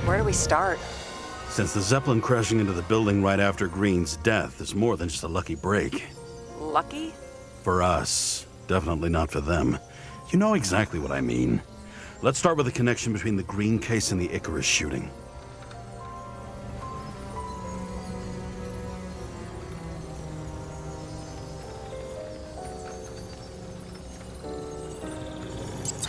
Where do we start? Since the Zeppelin crashing into the building right after Green's death is more than just a lucky break. Lucky? For us. Definitely not for them. You know exactly what I mean. Let's start with the connection between the Green case and the Icarus shooting.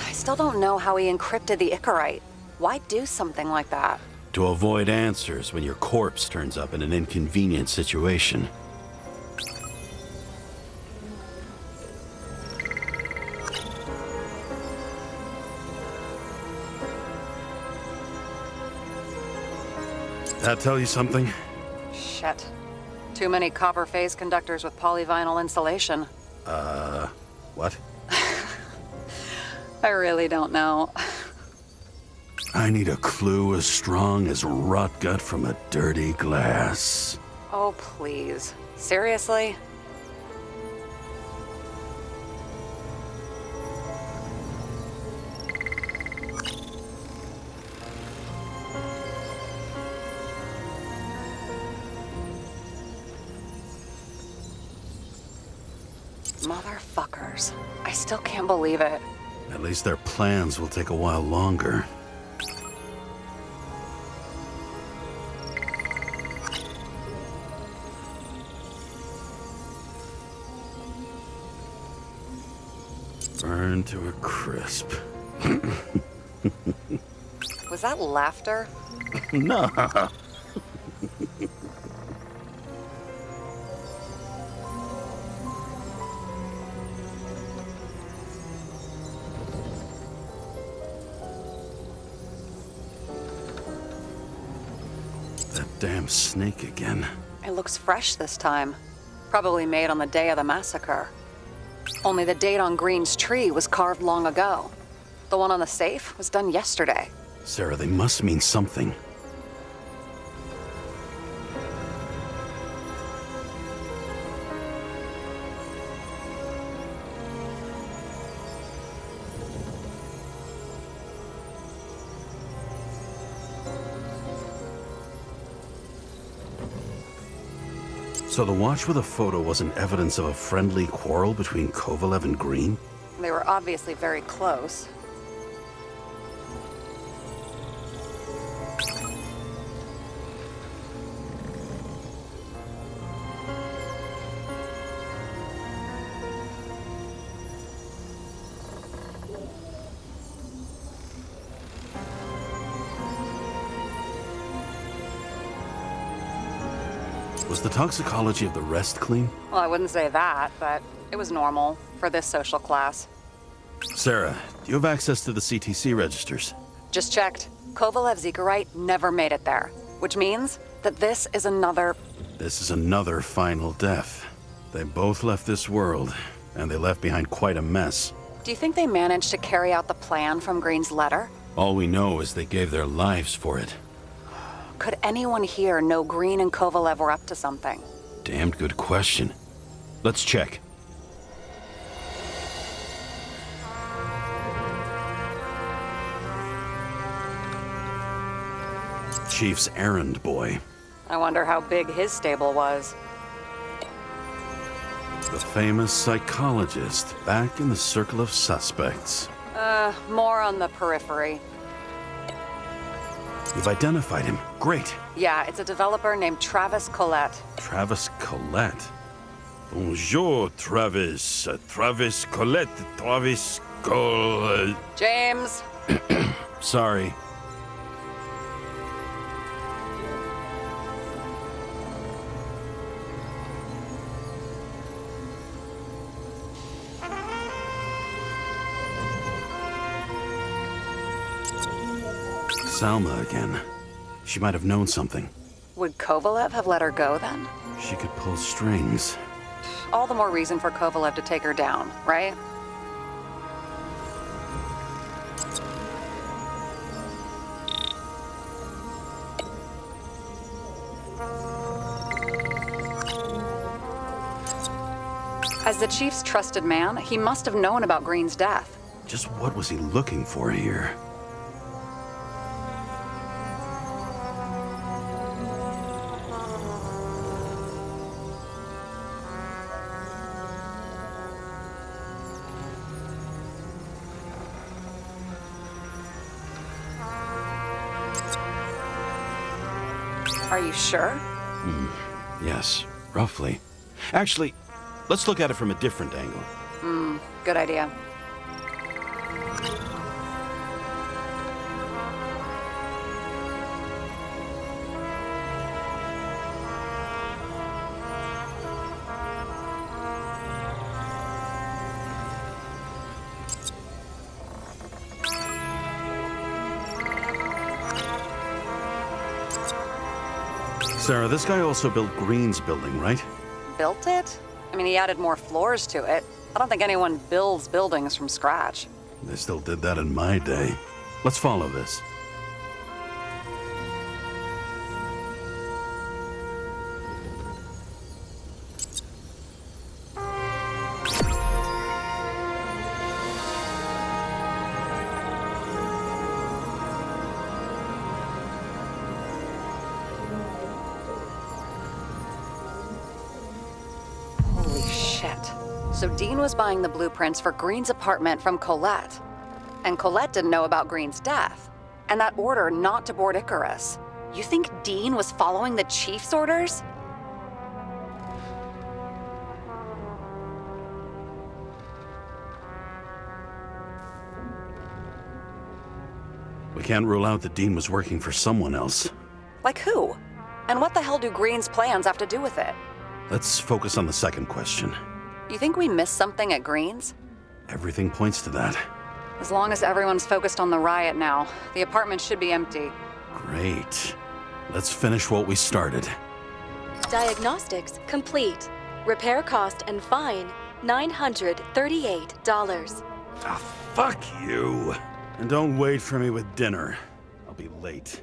I still don't know how he encrypted the Icarite. Why do something like that? To avoid answers when your corpse turns up in an inconvenient situation. That tell you something? Shit. Too many copper phase conductors with polyvinyl insulation. What? I really don't know. I need a clue as strong as rot gut from a dirty glass. Oh, please. Seriously? Motherfuckers. I still can't believe it. At least their plans will take a while longer. Burn to a crisp. Was that laughter? No. That damn snake again. It looks fresh this time. Probably made on the day of the massacre. Only the date on Green's tree was carved long ago. The one on the safe was done yesterday. Sarah, they must mean something. So the watch with a photo wasn't evidence of a friendly quarrel between Kovalev and Green? They were obviously very close. Was the toxicology of the rest clean? Well, I wouldn't say that, but it was normal for this social class. Sarah, do you have access to the CTC registers? Just checked. Kovalev's Icarite never made it there, which means that this is another... This is another final death. They both left this world, and they left behind quite a mess. Do you think they managed to carry out the plan from Green's letter? All we know is they gave their lives for it. Could anyone here know Green and Kovalev were up to something? Damned good question. Let's check. Chief's errand boy. I wonder how big his stable was. The famous psychologist, back in the circle of suspects. More on the periphery. You've identified him. Great. Yeah, it's a developer named Travis Collette. Travis Collette. Bonjour, Travis. Travis Collette. Travis Collette. James! Sorry. Salma again. She might have known something. Would Kovalev have let her go then? She could pull strings. All the more reason for Kovalev to take her down, right? As the chief's trusted man, he must have known about Green's death. Just what was he looking for here? Are you sure? Yes, roughly. Actually, let's look at it from a different angle. Good idea. Sarah, this guy also built Green's building, right? Built it? I mean, he added more floors to it. I don't think anyone builds buildings from scratch. They still did that in my day. Let's follow this. Holy shit. So Dean was buying the blueprints for Green's apartment from Colette. And Colette didn't know about Green's death. And that order not to board Icarus. You think Dean was following the chief's orders? We can't rule out that Dean was working for someone else. Like who? And what the hell do Green's plans have to do with it? Let's focus on the second question. You think we missed something at Green's? Everything points to that. As long as everyone's focused on the riot now, the apartment should be empty. Great. Let's finish what we started. Diagnostics complete. Repair cost and fine, $938. Ah, fuck you. And don't wait for me with dinner. I'll be late.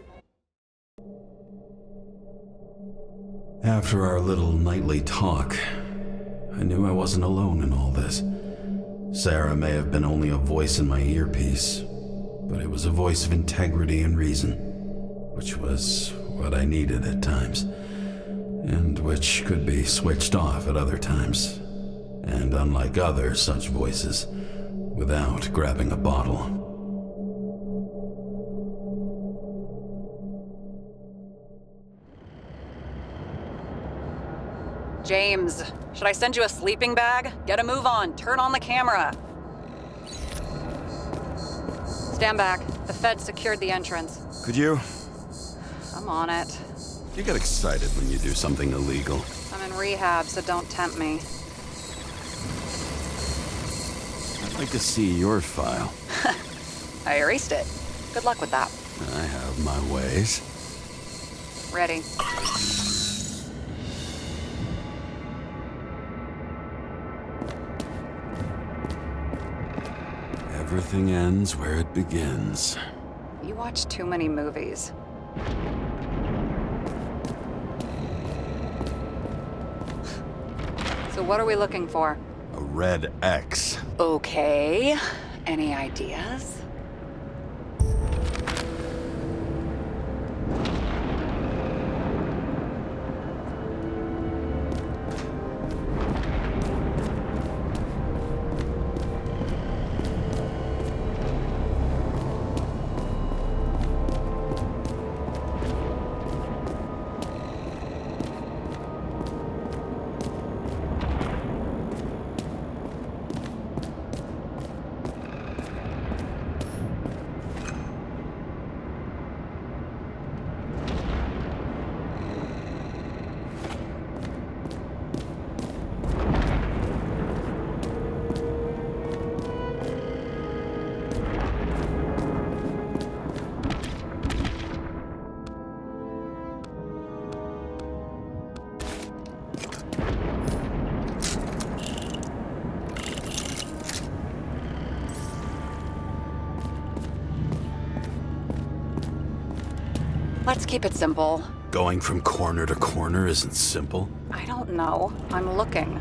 After our little nightly talk, I knew I wasn't alone in all this. Sarah may have been only a voice in my earpiece, but it was a voice of integrity and reason, which was what I needed at times, and which could be switched off at other times, and unlike other such voices, without grabbing a bottle. James, should I send you a sleeping bag? Get a move on, turn on the camera. Stand back. The Fed secured the entrance. Could you? I'm on it. You get excited when you do something illegal. I'm in rehab, so don't tempt me. I'd like to see your file. I erased it. Good luck with that. I have my ways. Ready. Everything ends where it begins. You watch too many movies. So what are we looking for? A red X. Okay. Any ideas? Let's keep it simple. Going from corner to corner isn't simple. I don't know. I'm looking.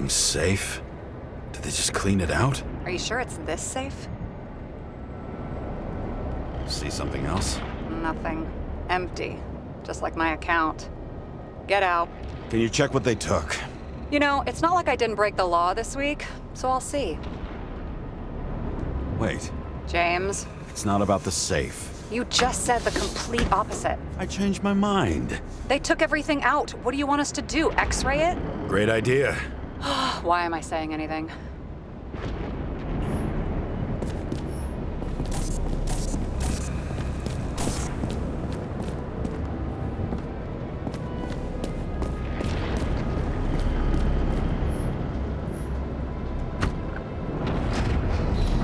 fucking safe? Did they just clean it out? Are you sure it's this safe? See something else? Nothing. Empty. Just like my account. Get out. Can you check what they took? You know, it's not like I didn't break the law this week, so I'll see. Wait, James, it's not about the safe. you just said the complete opposite. I changed my mind. They took everything out. What do you want us to do? X-ray it? Great idea. Why am I saying anything?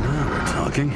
Now we're talking.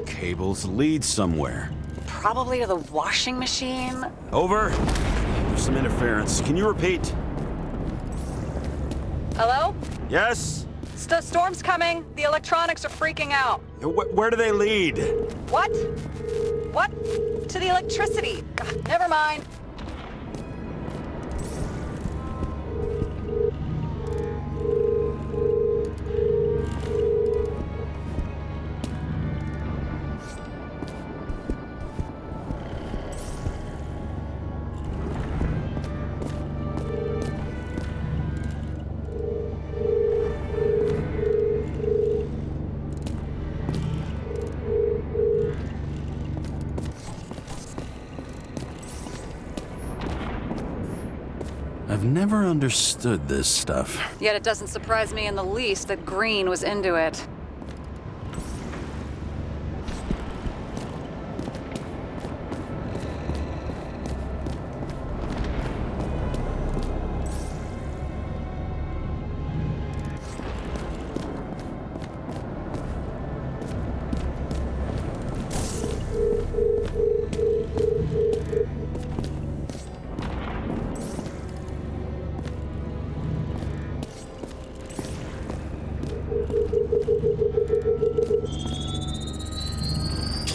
Cables lead somewhere. Probably to the washing machine. Over. There's some interference. Can you repeat? Hello? Yes? Storm's coming. The electronics are freaking out. Where do they lead? What? What? To the electricity. God, never mind. I've never understood this stuff. Yet it doesn't surprise me in the least that Green was into it.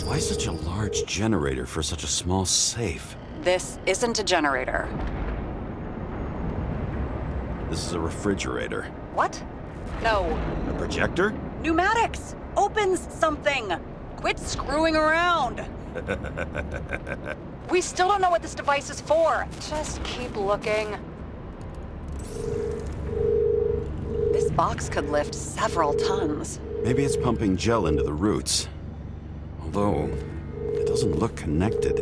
Why such a large generator for such a small safe? This isn't a generator. This is a refrigerator. What? No. A projector? Pneumatics! Opens something! Quit screwing around! We still don't know what this device is for. Just keep looking. This box could lift several tons. Maybe it's pumping gel into the roots. Although, it doesn't look connected.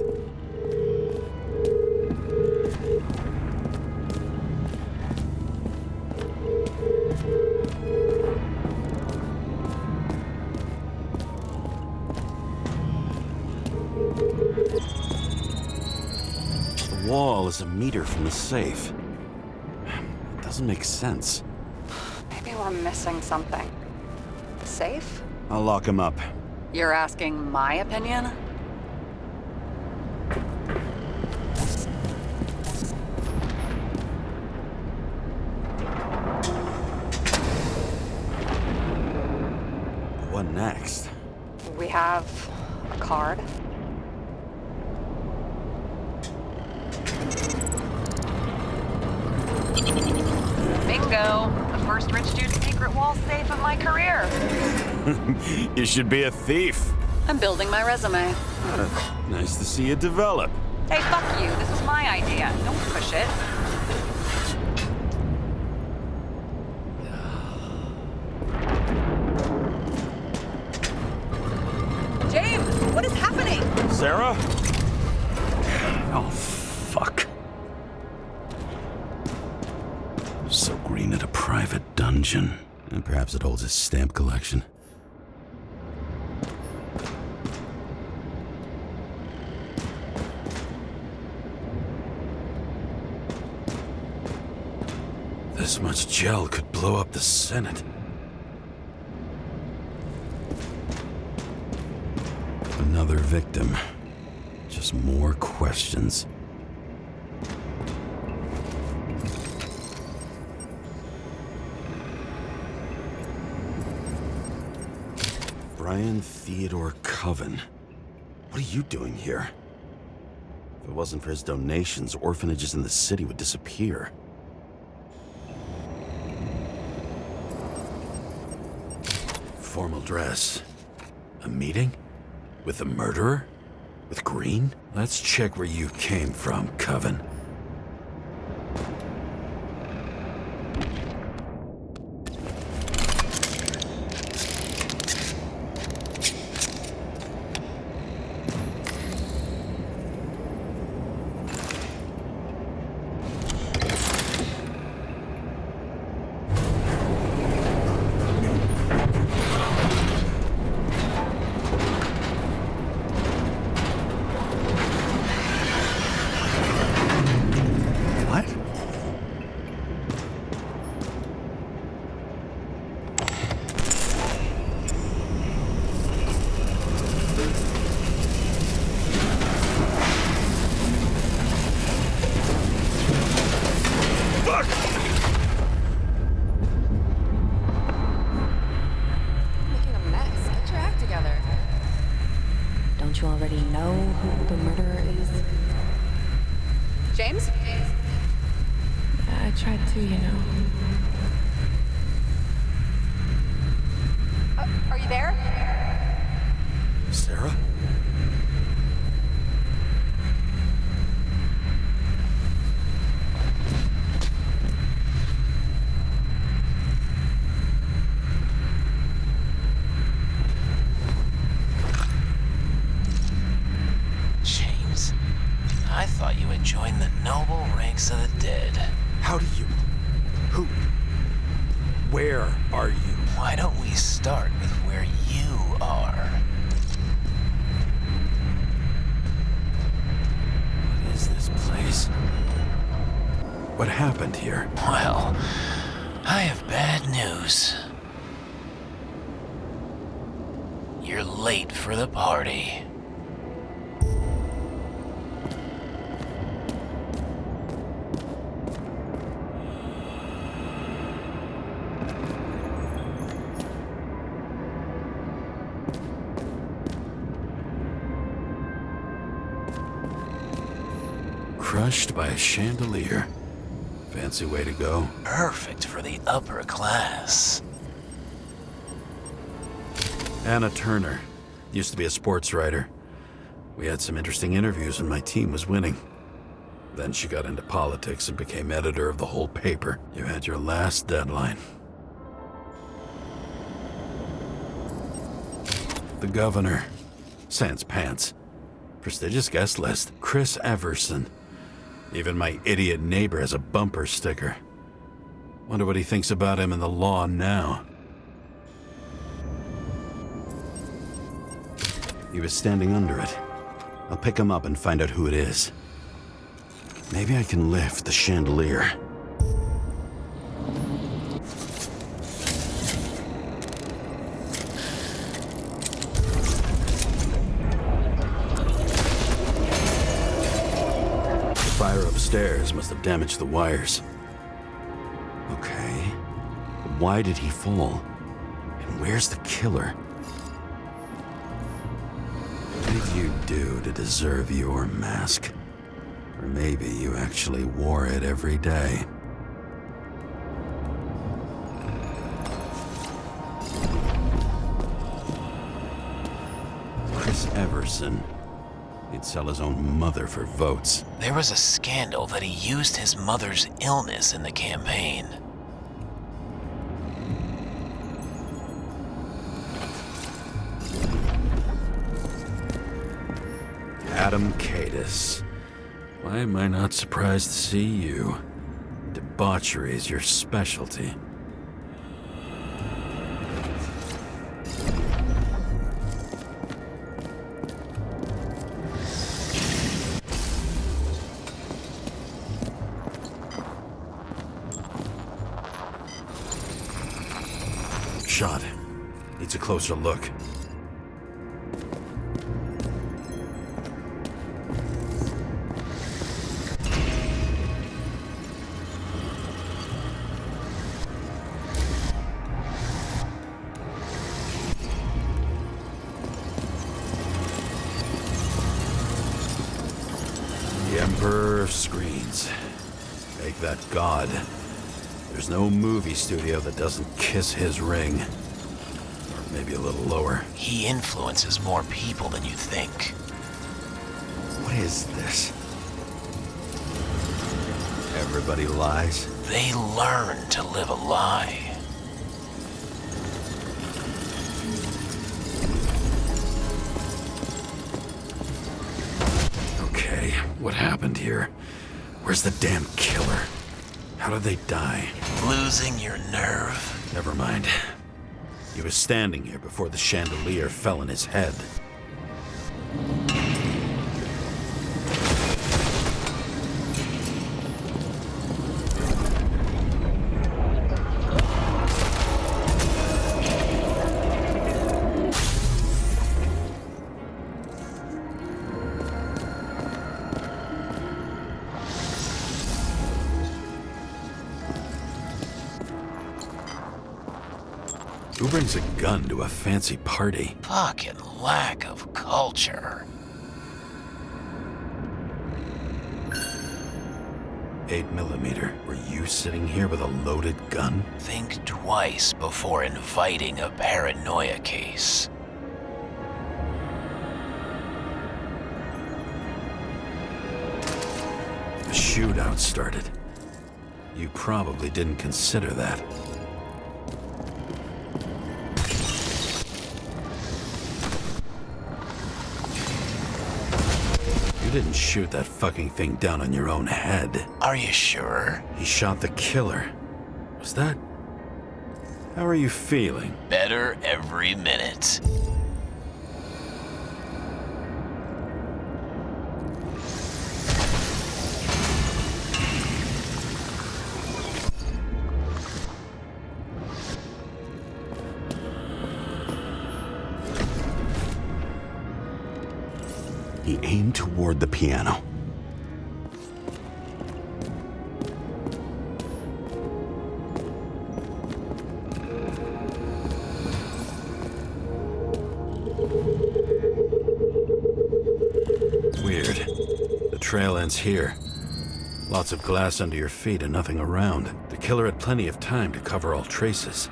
The wall is a meter from the safe. It doesn't make sense. Maybe we're missing something. Safe? I'll lock him up. You're asking my opinion? have a card? Bingo! The first rich dude's secret wall safe of my career. You should be a thief. I'm building my resume. Nice to see you develop. Hey, fuck you. This is my idea. Don't push it. James, what is happening? Sarah? Oh, fuck. So Green at a private dungeon. And perhaps it holds his stamp collection. This much gel could blow up the Senate. Another victim. Just more questions. Brian Theodore Coven. What are you doing here? If it wasn't for his donations, orphanages in the city would disappear. Formal dress. A meeting? With the murderer? With Green? Let's check where you came from, Coven. You already know who the murderer is? James? Yeah, I tried to, you know. Are you there? Sarah? I thought you had joined the noble ranks of the dead. How do you... Who... Where are you? Why don't we start with where you are? What is this place? What happened here? Well, I have bad news. You're late for the party. Crushed by a chandelier. Fancy way to go. Perfect for the upper class. Anna Turner. Used to be a sports writer. We had some interesting interviews when my team was winning. Then she got into politics and became editor of the whole paper. You had your last deadline. The governor. Sans pants. Prestigious guest list. Chris Everson. Even my idiot neighbor has a bumper sticker. Wonder what he thinks about him and the law now. He was standing under it. I'll pick him up and find out who it is. Maybe I can lift the chandelier. The fire upstairs must have damaged the wires. Okay. But why did he fall? And where's the killer? did you do to deserve your mask? Or maybe you actually wore it every day. Chris Everson. He'd sell his own mother for votes. There was a scandal that he used his mother's illness in the campaign. Adam Cadis. Why am I not surprised to see you? Debauchery is your specialty. Shot. Needs a closer look. The Emperor of Screens. Make that god. There's no movie studio that doesn't kiss his ring. Or maybe a little lower. He influences more people than you think. What is this? Everybody lies? They learn to live a lie. Okay, what happened here? Where's the damn killer? How did they die? Losing your nerve. Never mind. He was standing here before the chandelier fell on his head. Who brings a gun to a fancy party? Fucking lack of culture. 8mm. Were you sitting here with a loaded gun? Think twice before inviting a paranoia case. The shootout started. You probably didn't consider that. You didn't shoot that fucking thing down on your own head. Are you sure? He shot the killer. Was that... How are you feeling? Better every minute. He aimed toward the piano. Weird. The trail ends here. Lots of glass under your feet and nothing around. The killer had plenty of time to cover all traces.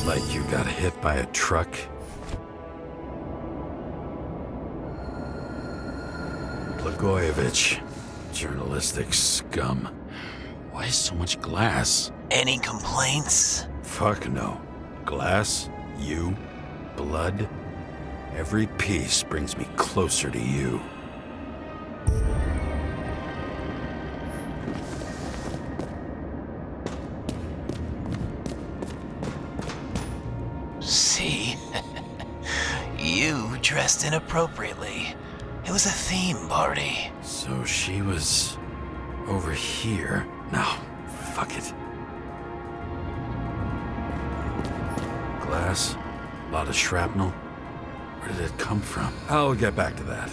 Like you got hit by a truck. Blagojevich, journalistic scum. Why so much glass? Any complaints? Fuck no. Glass, you, blood. Every piece brings me closer to you. See? You dressed inappropriately. It was a theme party. So she was over here. No, fuck it. Glass, a lot of shrapnel. Where did it come from? I'll get back to that.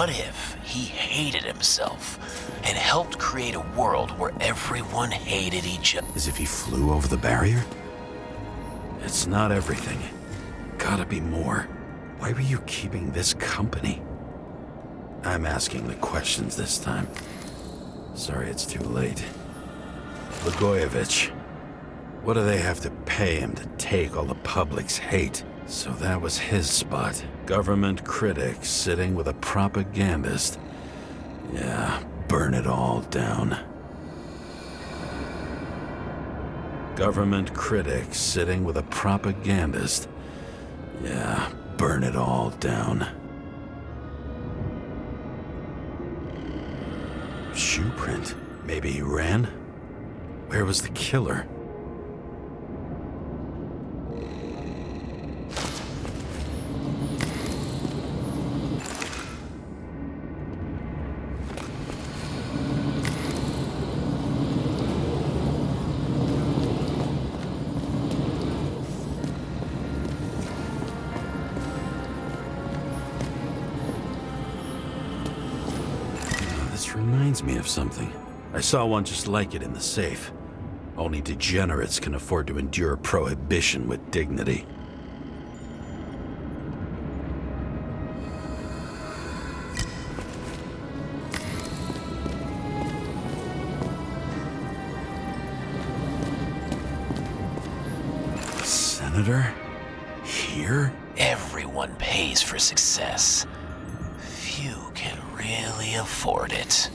What if he hated himself and helped create a world where everyone hated each other? As if he flew over the barrier? It's not everything. Gotta be more. Why were you keeping this company? I'm asking the questions this time. Sorry it's too late. Blagojevich. What do they have to pay him to take all the public's hate? So that was his spot. Government critic sitting with a propagandist. Yeah, burn it all down. Government critic sitting with a propagandist. Yeah, burn it all down. Shoe print. Maybe he ran? Where was the killer? Reminds me of something. I saw one just like it in the safe. Only degenerates can afford to endure prohibition with dignity. Senator? Here? Everyone pays for success. Few can really afford it.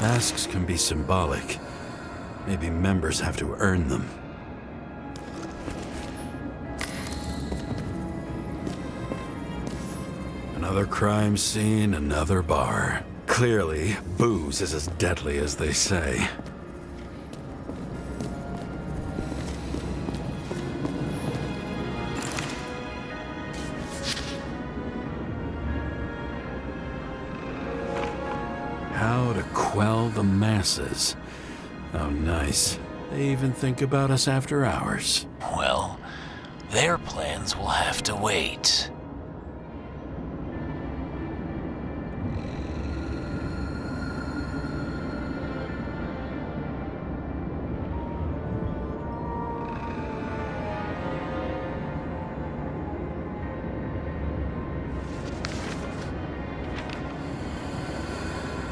Masks can be symbolic. Maybe members have to earn them. Another crime scene, another bar. Clearly, booze is as deadly as they say. How to quell the masses. Oh, nice. They even think about us after hours. Well, their plans will have to wait.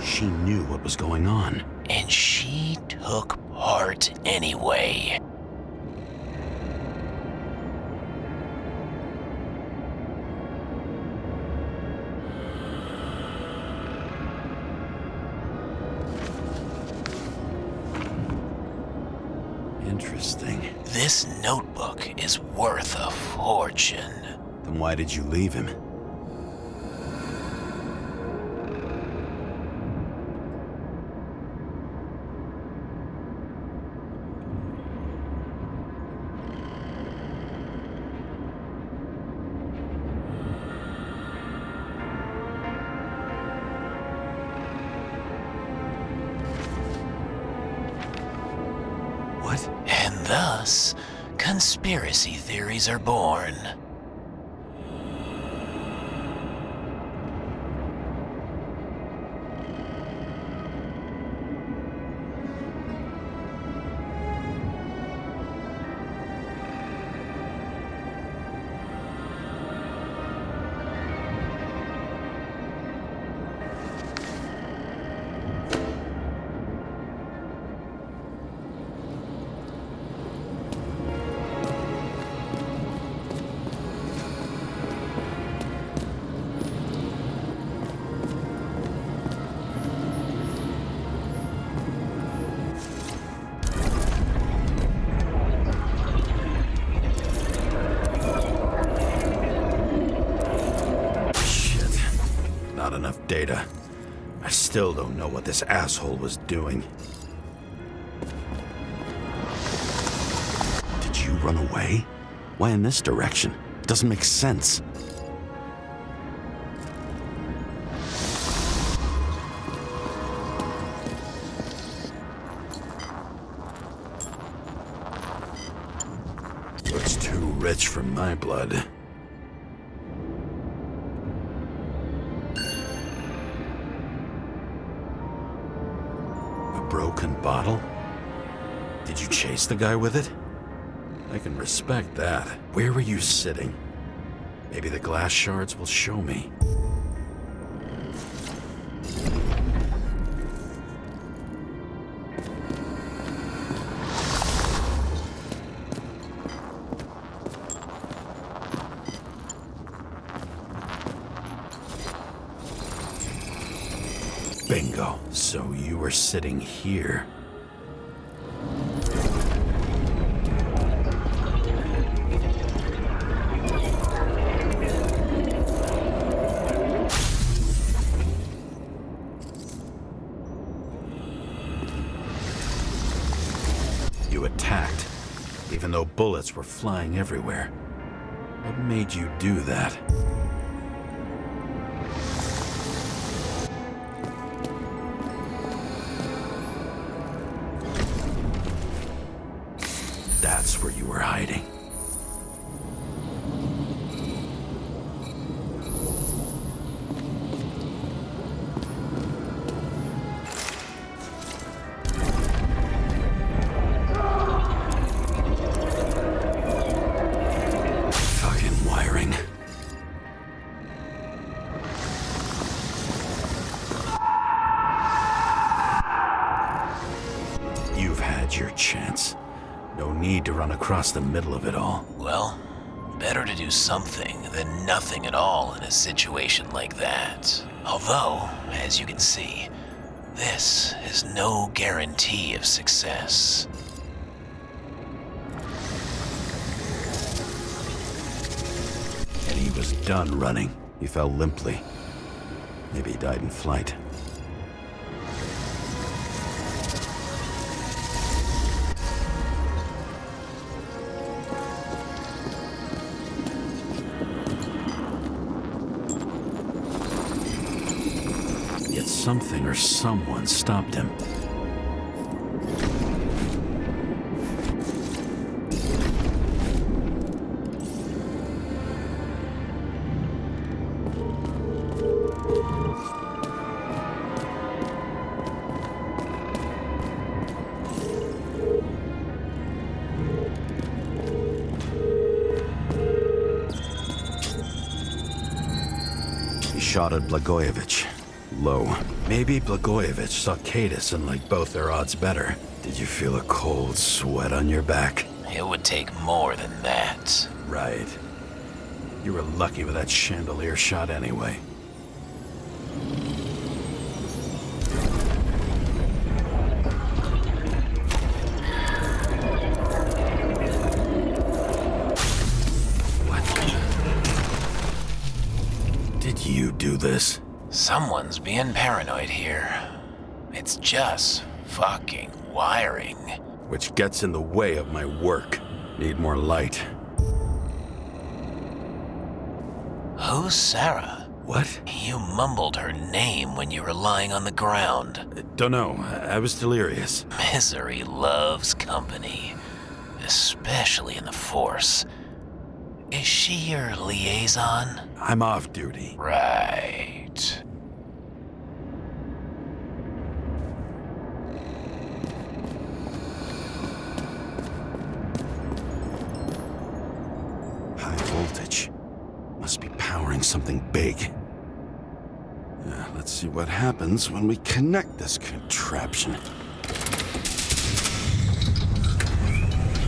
She knew what was going on. And she took part anyway. Interesting. This notebook is worth a fortune. Then why did you leave him? And thus, conspiracy theories are born. Not enough data. I still don't know what this asshole was doing. Did you run away? Why in this direction? It doesn't make sense. rich for my blood. A broken bottle? Did you chase the guy with it? I can respect that. Where were you sitting? Maybe the glass shards will show me. Bingo. So you were sitting here. You attacked, even though bullets were flying everywhere. What made you do that? That's where you were hiding. Fucking wiring. You've had your chance. No need to run across the middle of it all. Well, better to do something than nothing at all in a situation like that. Although, as you can see, this is no guarantee of success. And he was done running. He fell limply. Maybe he died in flight. Yet something or someone stopped him. He shot at Blagojevich. Low. Maybe Blagojevich saw Cadis and liked both their odds better. Did you feel a cold sweat on your back? It would take more than that. Right. You were lucky with that chandelier shot anyway. What? Did you do this? Someone's being paranoid here. It's just fucking wiring. Which gets in the way of my work. Need more light. Who's Sarah? What? You mumbled her name when you were lying on the ground. Don't know. I was delirious. Misery loves company, especially in the Force. Is she your liaison? I'm off duty. Right. High voltage. Must be powering something big. Let's see what happens when we connect this contraption.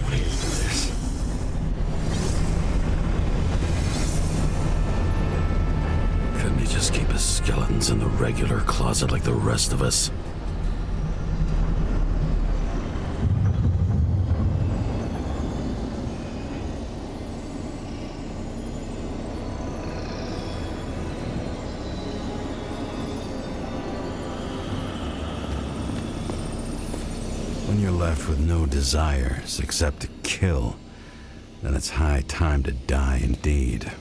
What is this? Couldn't he just keep his skeletons in the regular closet like the rest of us? When you're left with no desires except to kill, then it's high time to die indeed.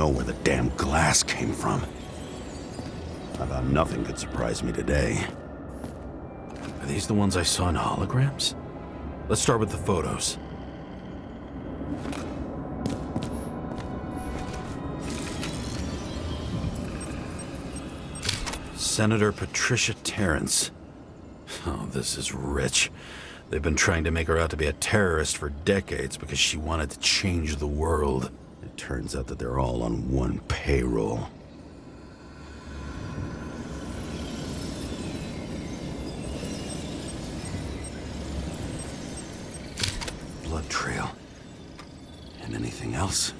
know where the damn glass came from. I thought nothing could surprise me today. Are these the ones I saw in holograms? Let's start with the photos. Senator Patricia Terrence. Oh, this is rich. They've been trying to make her out to be a terrorist for decades because she wanted to change the world. It turns out that they're all on one payroll. Blood trail. And anything else?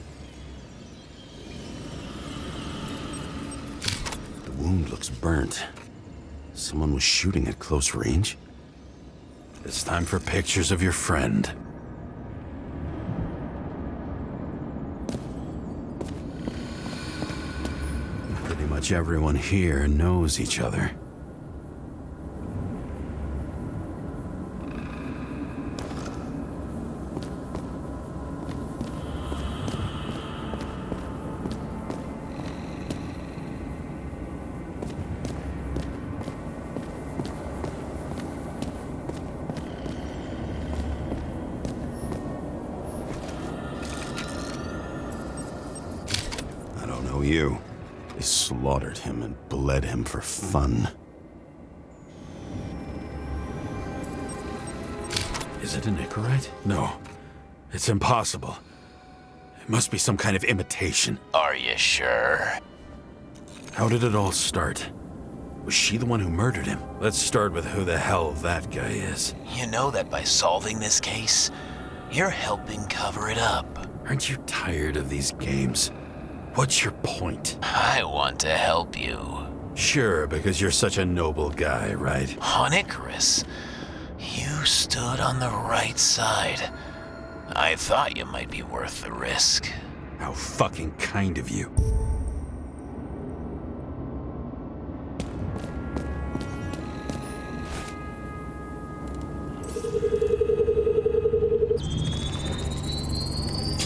The wound looks burnt. Someone was shooting at close range? It's time for pictures of your friend. Pretty much everyone here knows each other. You. They slaughtered him and bled him for fun. Is it an Icarite? No. It's impossible. It must be some kind of imitation. Are you sure? How did it all start? Was she the one who murdered him? Let's start with who the hell that guy is. You know that by solving this case, you're helping cover it up. Aren't you tired of these games? What's your point? I want to help you. Sure, because you're such a noble guy, right? On Icarus, you stood on the right side. I thought you might be worth the risk. How fucking kind of you.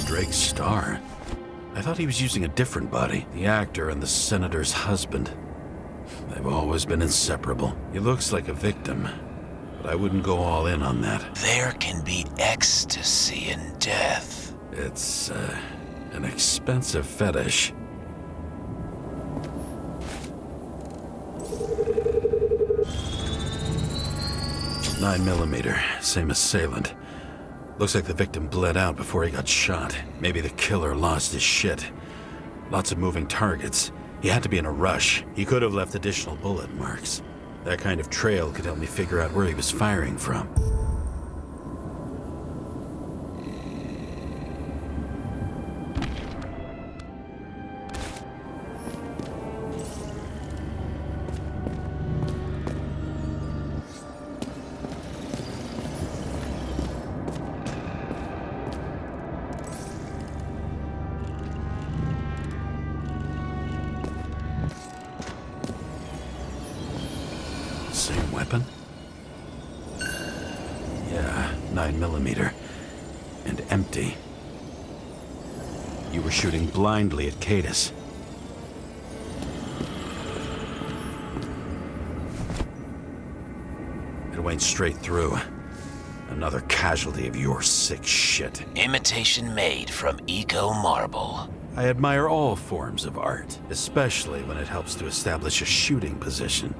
Drake's star. I thought he was using a different body. The actor and the senator's husband. They've always been inseparable. He looks like a victim, but I wouldn't go all in on that. There can be ecstasy in death. It's, an expensive fetish. .9mm, same assailant. Looks like the victim bled out before he got shot. Maybe the killer lost his shit. Lots of moving targets. He had to be in a rush. He could have left additional bullet marks. That kind of trail could help me figure out where he was firing from. Same weapon? Yeah, 9mm. And empty. You were shooting blindly at Cadus. It went straight through. Another casualty of your sick shit. Imitation made from eco marble. I admire all forms of art, especially when it helps to establish a shooting position.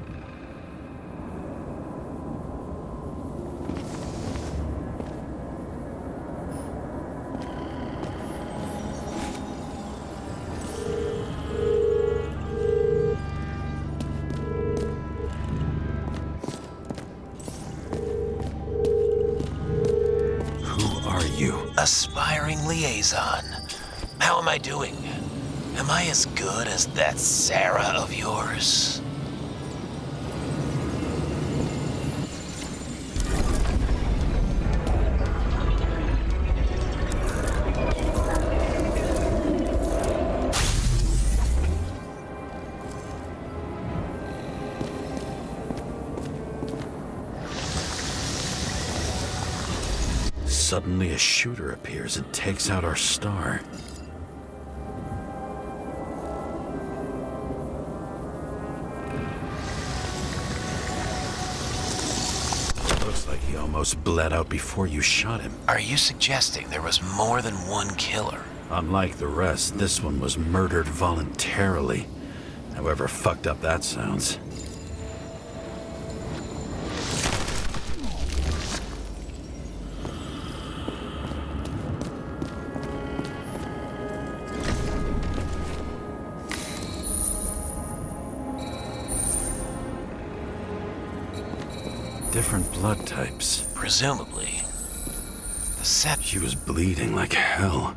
Aspiring liaison. How am I doing? Am I as good as that Sarah of yours? Suddenly a shooter appears and takes out our star. Looks like he almost bled out before you shot him. Are you suggesting there was more than one killer? Unlike the rest, this one was murdered voluntarily. However fucked up that sounds. Different blood types. Presumably. The set. She was bleeding like hell.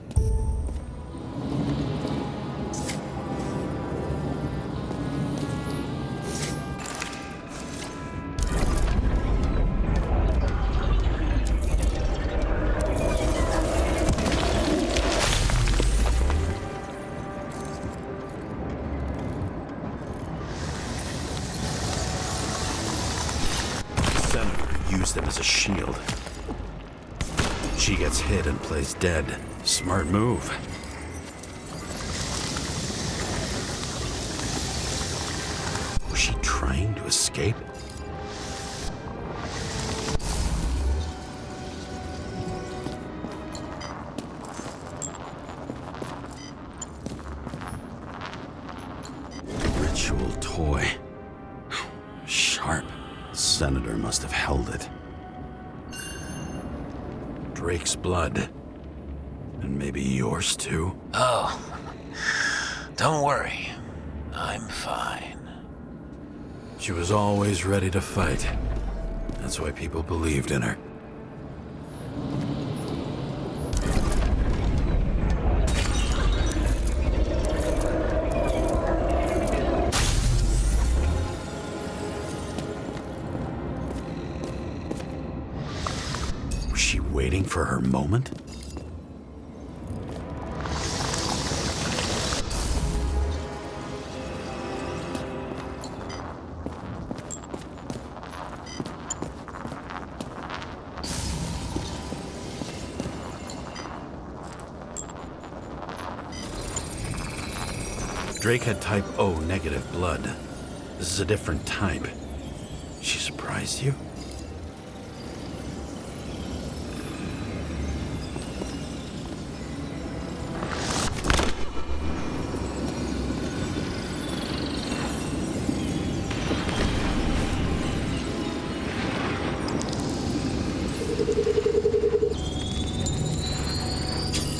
Used him as a shield. She gets hit and plays dead. Smart move. Was she trying to escape? Ritual toy. Sharp. Senator must have held it. Drake's blood. And maybe yours too? Oh, don't worry. I'm fine. She was always ready to fight. That's why people believed in her. Was she waiting for her moment? Drake had type O negative blood. This is a different type. She surprised you?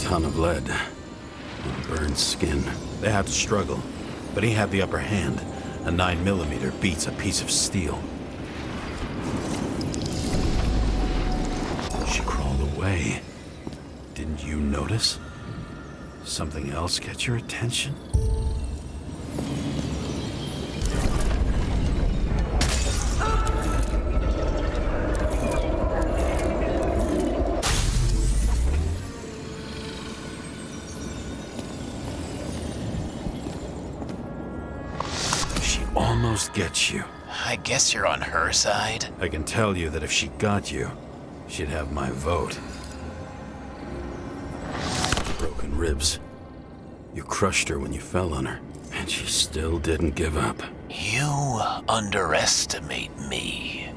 Ton of lead and burned skin. They had to struggle, but he had the upper hand. A 9mm beats a piece of steel. She crawled away. Didn't you notice? Something else get your attention? Almost gets you. I guess you're on her side. I can tell you that if she got you, she'd have my vote. Broken ribs. You crushed her when you fell on her, and she still didn't give up. You underestimate me.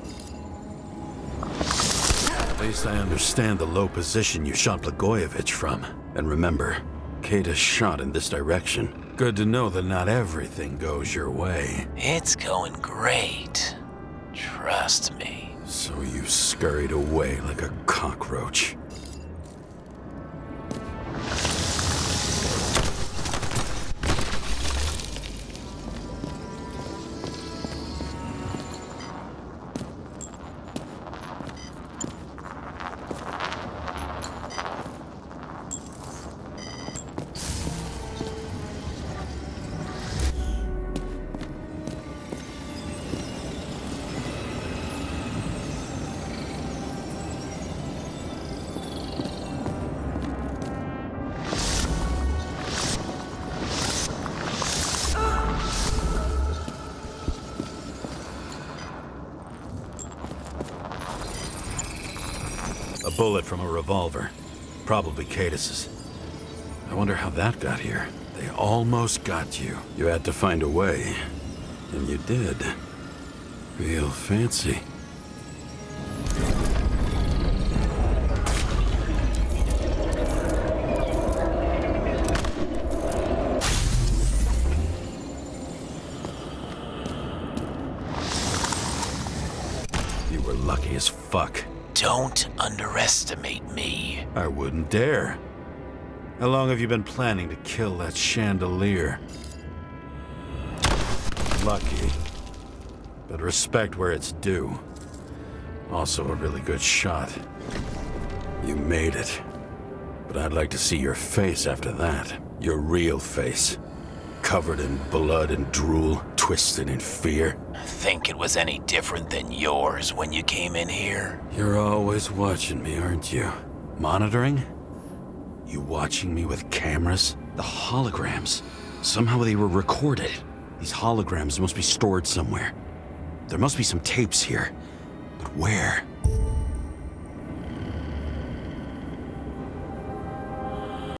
At least I understand the low position you shot Blagojevich from. And remember, Kata's shot in this direction. Good to know that not everything goes your way. It's going great. Trust me. So you scurried away like a cockroach. A bullet from a revolver. Probably Cadis's. I wonder how that got here. They almost got you. You had to find a way. And you did. Real fancy. You were lucky as fuck. Don't underestimate me. I wouldn't dare. How long have you been planning to kill that chandelier? Lucky. But respect where it's due. Also a really good shot. You made it. But I'd like to see your face after that. Your real face. Covered in blood and drool, twisted in fear. Think it was any different than yours when you came in here? You're always watching me, aren't you? Monitoring? You watching me with cameras? The holograms. Somehow they were recorded. These holograms must be stored somewhere. There must be some tapes here. But where?